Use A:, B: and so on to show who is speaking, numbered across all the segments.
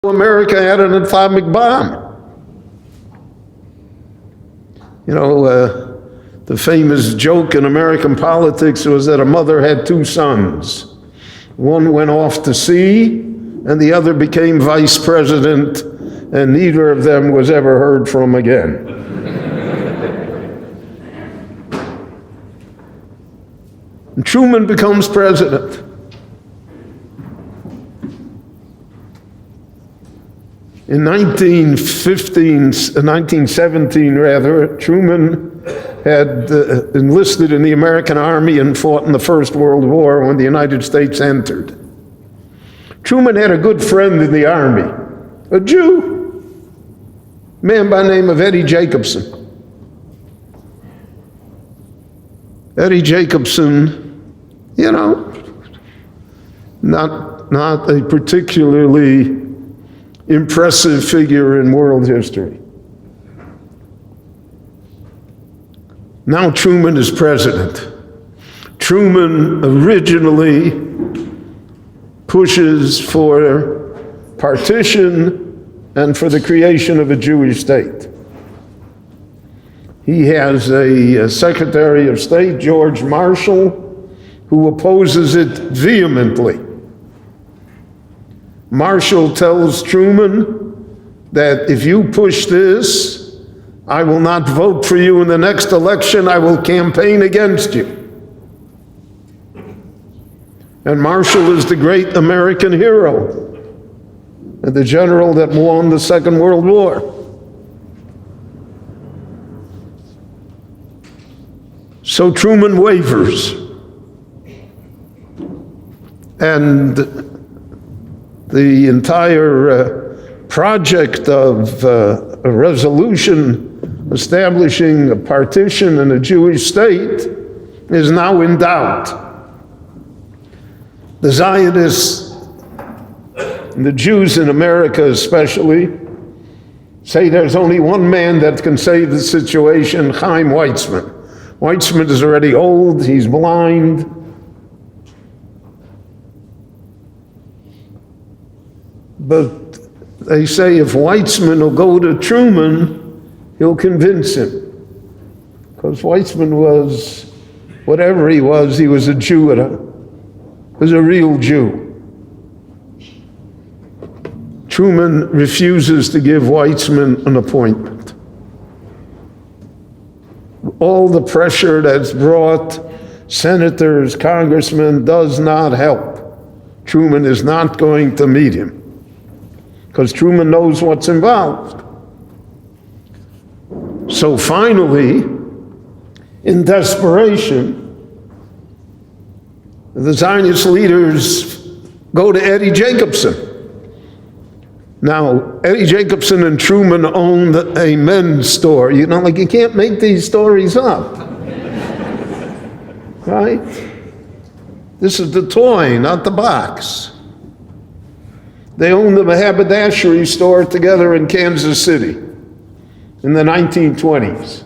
A: America had an atomic bomb. You know, the famous joke in American politics was that a mother had two sons. One went off to sea, and the other became vice president, and neither of them was ever heard from again. And Truman becomes president. In 1917, Truman had enlisted in the American Army and fought in the First World War when the United States entered. Truman had a good friend in the Army, a Jew, a man by the name of Eddie Jacobson. Eddie Jacobson, you know, not a particularly impressive figure in world history. Now Truman is president. Truman originally pushes for partition and for the creation of a Jewish state. He has a Secretary of State, George Marshall, who opposes it vehemently. Marshall tells Truman that if you push this, I will not vote for you in the next election, I will campaign against you. And Marshall is the great American hero, and the general that won the Second World War. So Truman wavers, and the entire project of a resolution establishing a partition and a Jewish state is now in doubt. The Zionists, and the Jews in America especially, say there's only one man that can save the situation, Chaim Weizmann. Weizmann is already old, he's blind. But they say if Weizmann will go to Truman, he'll convince him. Because Weizmann was, whatever he was a Jew, was a real Jew. Truman refuses to give Weizmann an appointment. All the pressure that's brought senators, congressmen, does not help. Truman is not going to meet him, because Truman knows what's involved. So finally, in desperation, the Zionist leaders go to Eddie Jacobson. Now, Eddie Jacobson and Truman owned a men's store. You know, like, you can't make these stories up. Right? This is the toy, not the box. They owned a haberdashery store together in Kansas City in the 1920s.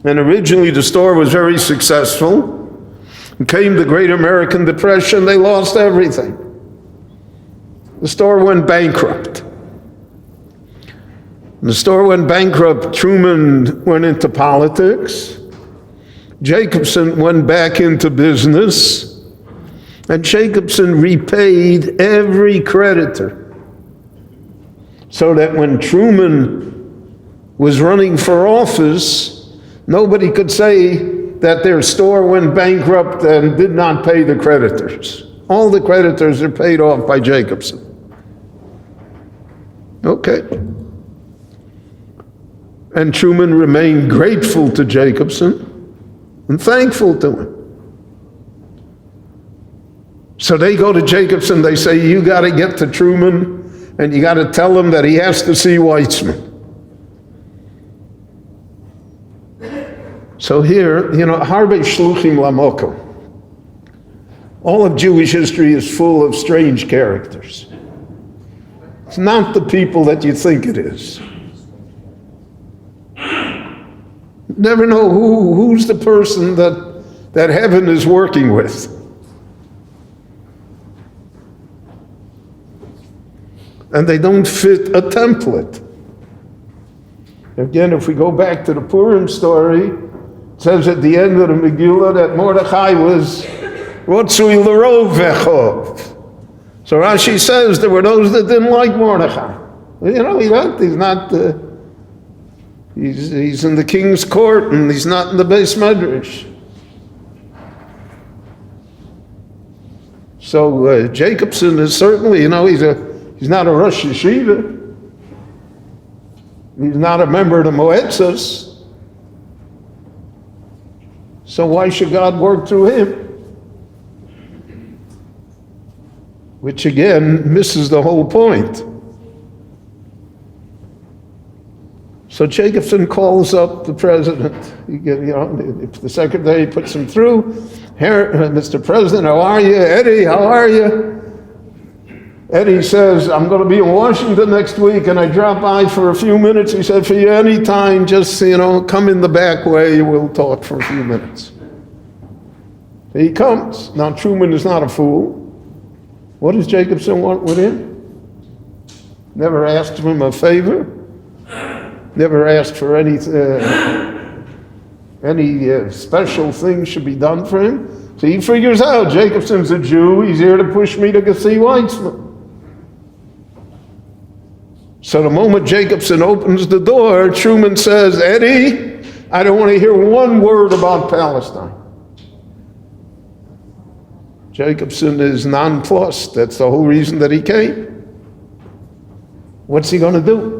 A: And originally the store was very successful. Came the Great American Depression, they lost everything. The store went bankrupt. When the store went bankrupt, Truman went into politics. Jacobson went back into business. And Jacobson repaid every creditor, so that when Truman was running for office, nobody could say that their store went bankrupt and did not pay the creditors. All the creditors are paid off by Jacobson. Okay. And Truman remained grateful to Jacobson and thankful to him. So they go to Jacobson, they say, you got to get to Truman and you got to tell him that he has to see Weizmann. So here, you know, Harbe Shluchim Lamoko. All of Jewish history is full of strange characters. It's not the people that you think it is. You never know who's the person that heaven is working with. and they don't fit a template. Again, if we go back to the Purim story, it says at the end of the Megillah that Mordechai was Rotzui L'Rov Vechov. So Rashi says there were those that didn't like Mordechai. You know, he's not he's in the king's court and he's not in the Beis Medrash. So Jacobson is certainly, he's not a Rosh Yeshiva. He's not a member of the Moetzes. So why should God work through him? Which again misses the whole point. So Jacobson calls up the president. If the secretary puts him through, "Here, Mr. President, how are you? Eddie, how are you?" Eddie says, "I'm going to be in Washington next week, and I drop by for a few minutes." He said, "For you any time, just, come in the back way, we'll talk for a few minutes." He comes. Now, Truman is not a fool. What does Jacobson want with him? Never asked him a favor. Never asked for any special thing should be done for him. So he figures out, Jacobson's a Jew, he's here to push me to see Weitzman. So the moment Jacobson opens the door, Truman says, "Eddie, I don't want to hear one word about Palestine." Jacobson is nonplussed. That's the whole reason that he came. What's he going to do?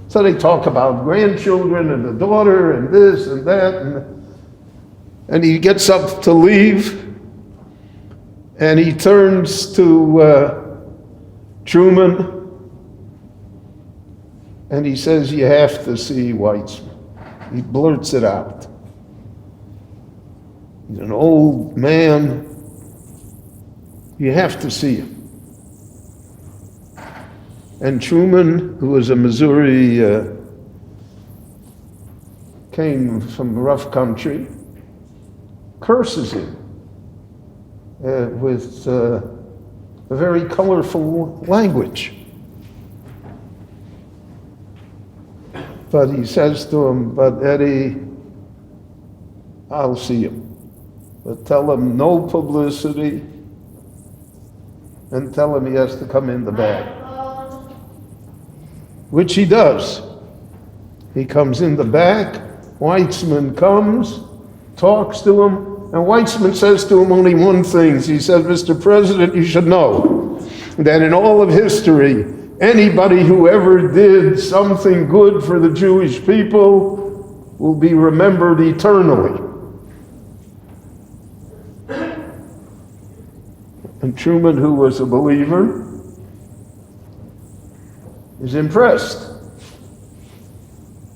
A: So they talk about grandchildren and the daughter and this and that. And he gets up to leave. And he turns to Truman. And he says, "You have to see Weitzman." He blurts it out. He's an old man. You have to see him. And Truman, who was a Missouri, came from rough country, curses him with a very colorful language. But he says to him, "But Eddie, I'll see him. But tell him no publicity, and tell him he has to come in the back." Which he does. He comes in the back, Weitzman comes, talks to him, and Weitzman says to him only one thing. He says, "Mr. President, you should know that in all of history, anybody who ever did something good for the Jewish people will be remembered eternally." And Truman, who was a believer, is impressed.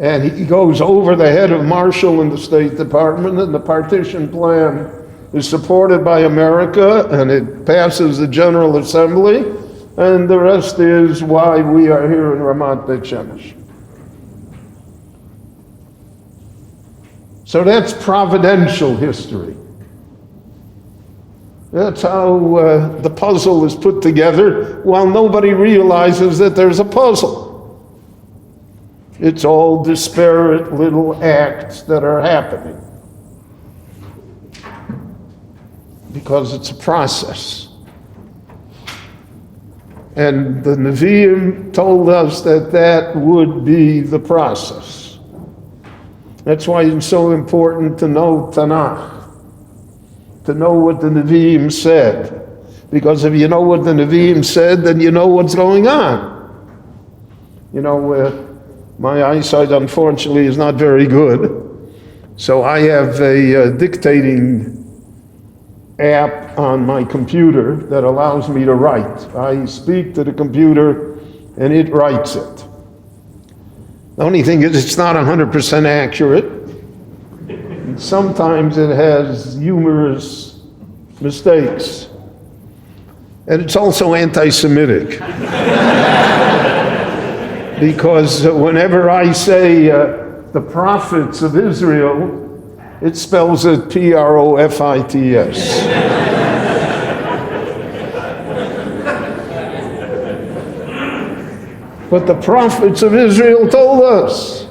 A: And he goes over the head of Marshall in the State Department, and the partition plan is supported by America, and it passes the General Assembly, and the rest is why we are here in Ramat Beit Shemesh. So that's providential history. That's how the puzzle is put together while nobody realizes that there's a puzzle. It's all disparate little acts that are happening. Because it's a process. And the Nevi'im told us that that would be the process. That's why it's so important to know Tanakh. To know what the Nevi'im said. Because if you know what the Nevi'im said, then you know what's going on. My eyesight, unfortunately, is not very good. So I have a dictating app on my computer that allows me to write. I speak to the computer, and it writes it. The only thing is it's not 100% accurate. Sometimes it has humorous mistakes. And it's also anti-Semitic. Because whenever I say the prophets of Israel, it spells it Profits. what the prophets of Israel told us.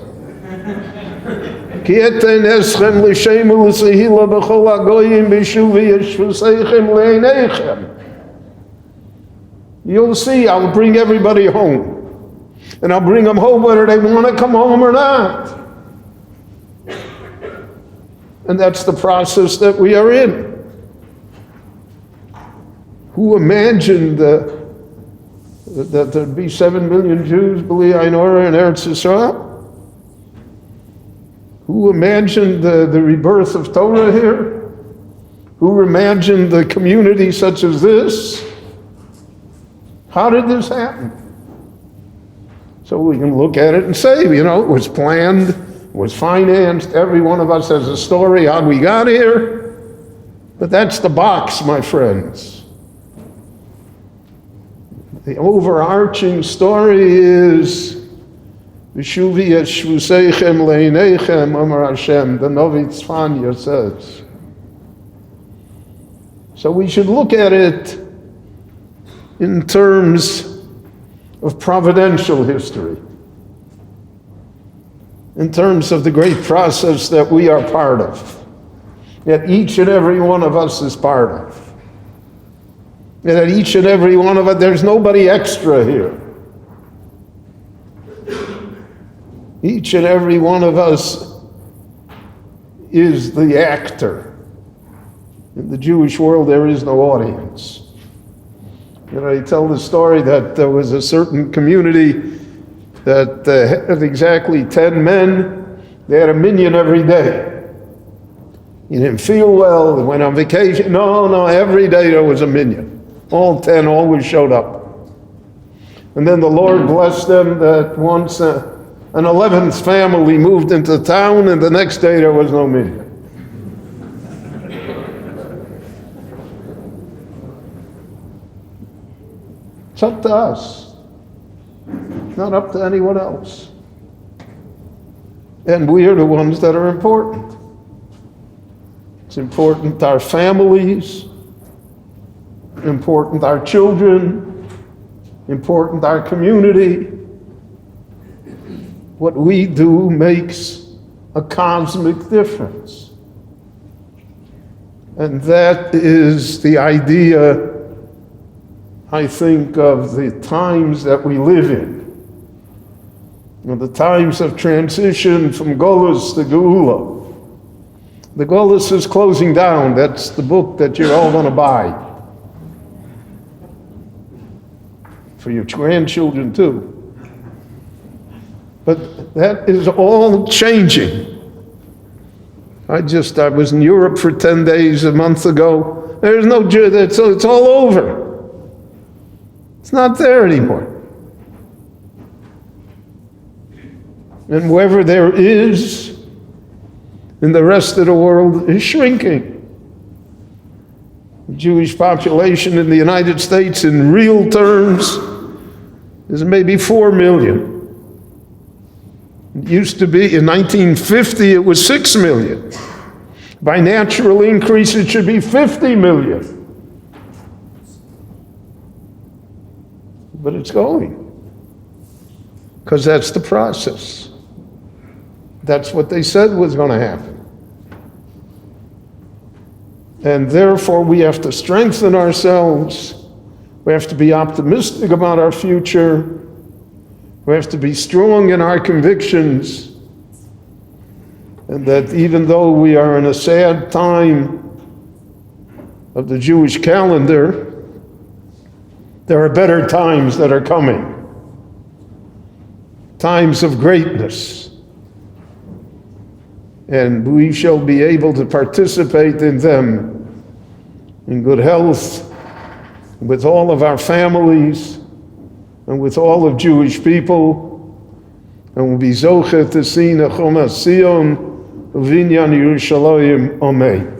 A: You'll see, I'll bring everybody home. And I'll bring them home whether they want to come home or not. And that's the process that we are in. Who imagined that there'd be 7 million Jews, believe I know, in Eretz Yisrael? Who imagined the rebirth of Torah here? Who imagined a community such as this? How did this happen? So we can look at it and say, it was planned, it was financed. Every one of us has a story how we got here. But that's the box, my friends. The overarching story is V'shuvi yeshvuseichem leinechem, Amar Hashem, the Novi Tzfanya says. So we should look at it in terms of providential history, in terms of the great process that we are part of, that each and every one of us is part of. And that each and every one of us, there's nobody extra here. Each and every one of us is the actor. In the Jewish world, there is no audience. I tell the story that there was a certain community that had exactly 10 men. They had a minyan every day. You didn't feel well, they went on vacation. No, every day there was a minyan. All 10 always showed up. And then the Lord blessed them that once an 11th family moved into town, and the next day there was no minyan. It's up to us. It's not up to anyone else. And we are the ones that are important. It's important to our families, important to our children, important to our community. What we do makes a cosmic difference. And that is the idea, I think, of the times that we live in. The times of transition from Golus to Geula. The Golus is closing down. That's the book that you're all going to buy. For your grandchildren too. But that is all changing. I was in Europe for 10 days a month ago. There's no Jew, it's all over. It's not there anymore. And wherever there is, in the rest of the world is shrinking. The Jewish population in the United States in real terms is maybe 4 million. It used to be, in 1950, it was 6 million. By natural increase, it should be 50 million. But it's going. Because that's the process. That's what they said was going to happen. And therefore, we have to strengthen ourselves. We have to be optimistic about our future. We have to be strong in our convictions. And that even though we are in a sad time of the Jewish calendar, there are better times that are coming. Times of greatness. And we shall be able to participate in them in good health, with all of our families, and with all of Jewish people, and we'll be zochet to see Nechama Sion, Uvinyan Yerushalayim, Amen.